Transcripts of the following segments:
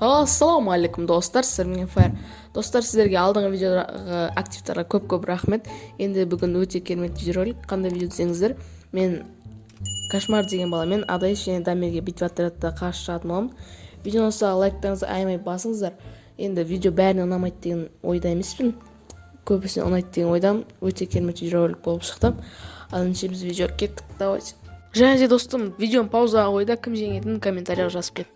Ассаламу алейкум достар, сіздермен Fire. Достар, сіздерге алдыңғы видеоға активтарға көп рахмет. Енді бүгін өте керемет видеоролик. Қандай видео десеңіздер, мен Кошмар деген баламен Адайесті және Дамирге битва Отрядов-Та қарсы шығатын боламын. Видеоны болса лайктарыңызды аямай басыңыздар. Енді видео бәріне ұнамайды деген ойда емеспін. Көбісіне ұнайды деген ойдамын. Өте керемет видеоролик болып шықты. Ал ендеше біз видеоға кеттік. Давайте. Және де достым, видеоны паузаға қойда, кім жеңетінін комментарияға жазып кет.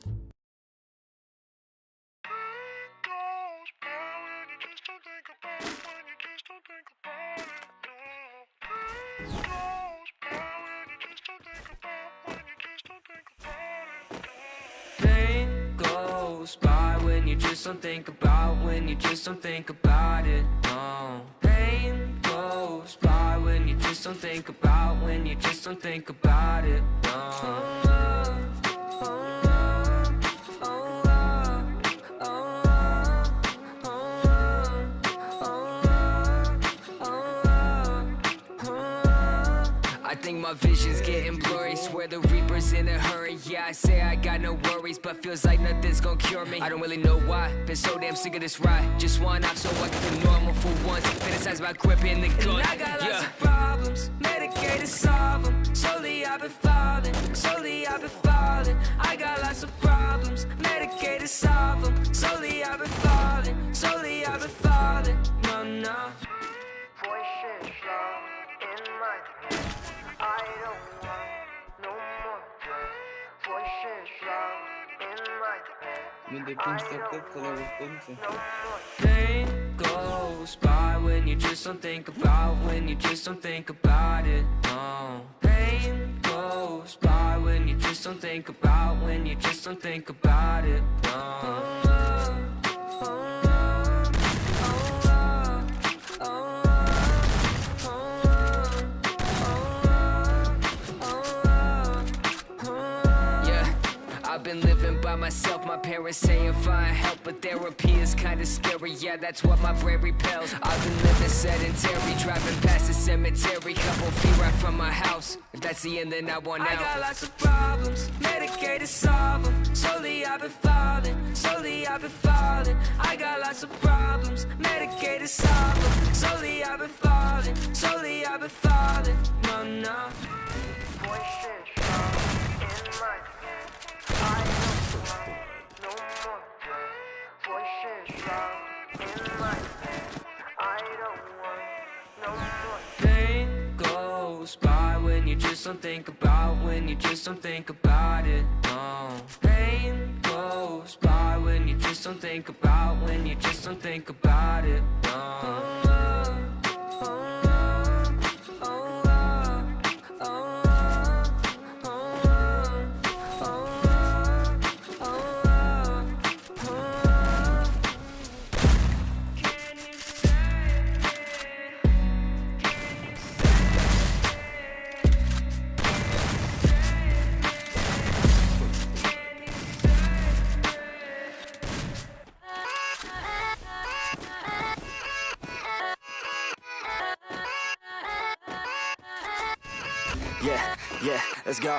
By when you just don't think about, when you just don't think about it, no. Pain goes by when you just don't think about, when you just don't think about it, no. I think my vision's getting blurry, swear the reaper's in a hurry. Yeah, I say I got no worries, but feels like nothing's gonna cure me. I don't really know why, been so damn sick of this ride. Just one off so I can feel normal for once. Fantasize about gripping the gun. And I got lots of problems, medicated, solve them. Slowly I've been falling, slowly I've been falling. I got lots of problems, medicated, solve them. Slowly I've been falling, slowly I've been falling. No, no. Voices loud in my head. I don't want no more drugs. Voices loud in my head. I don't want no more. Pain goes by when you just don't think about, when you just don't think about it, no. Pain goes by when you just don't think about, when you just don't think about it, no. I've been living by myself, my parents saying find help, but therapy is kinda scary, yeah, that's what my brain repels. I've been living sedentary, driving past the cemetery, couple feet right from my house. If that's the end, then I want out. I got lots of problems, medicated, solve them. Slowly I've been falling, slowly I've been falling. I got lots of problems, medicated, solve them. Slowly I've been falling, slowly I've been falling. No, no. Voices loud in my head. I don't want no more drugs. Voices loud in my head. I don't want no more. Pain goes by when you just don't think about, when you just don't think about it, no. Pain goes by when you just don't think about, when you just don't think about it, no. Yeah, let's go.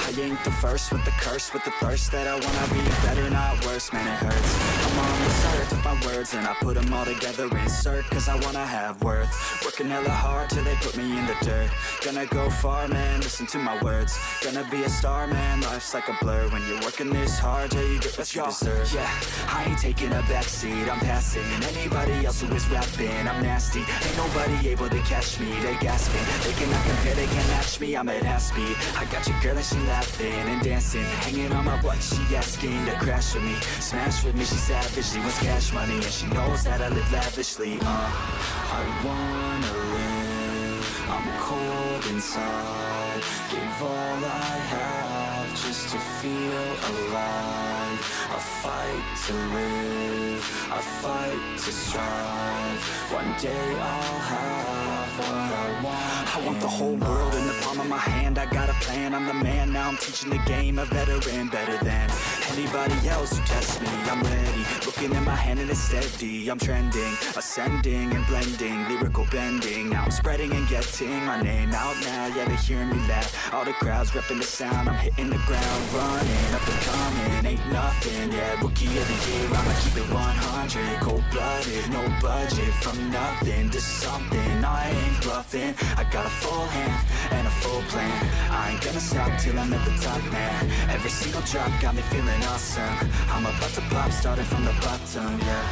I ain't the first with the curse, with the thirst that I wanna be better, not worse, man it hurts. I'm on the search with my words and I put them all together, insert, cause I wanna have worth. Working hella hard till they put me in the dirt. Gonna go far, man, listen to my words. Gonna be a star, man, life's like a blur. When you're working this hard, yeah, you get what you deserve. Yeah, I ain't taking a backseat, I'm passing anybody else who is rapping. I'm nasty, ain't nobody able to catch me. They gasping, they cannot compare, they can't match me. I'm at half speed, I got your girl and she laughing and dancing, hanging on my butt, she asking to crash with me, smash with me, she savage, she wants cash money, and she knows that I live lavishly, I wanna live, I'm cold inside, gave all I have just to feel alive, I fight to live, I fight to strive, one day I'll have what I want. I want the whole world in the palm of my hand, I got a plan, I'm the man, now I'm teaching the game, a veteran, better than anybody else who tests me, I'm ready, looking in my hand and it's steady, I'm trending, ascending and blending, lyrical bending, now I'm spreading and getting my name out now, yeah they hearing me laugh, all the crowds repping the sound, I'm hitting the ground running, up and coming, ain't nothing something, yeah. Rookie of the year, I'ma keep it 100. Cold-blooded, no budget. From nothing to something, I ain't bluffing. I got a full hand and a full plan. I ain't gonna stop till I'm at the top, man. Every single drop got me feeling awesome. I'm about to pop, starting from the bottom, yeah.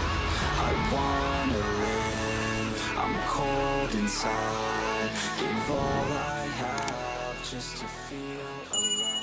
I wanna live, I'm cold inside. Give all I have just to feel alive.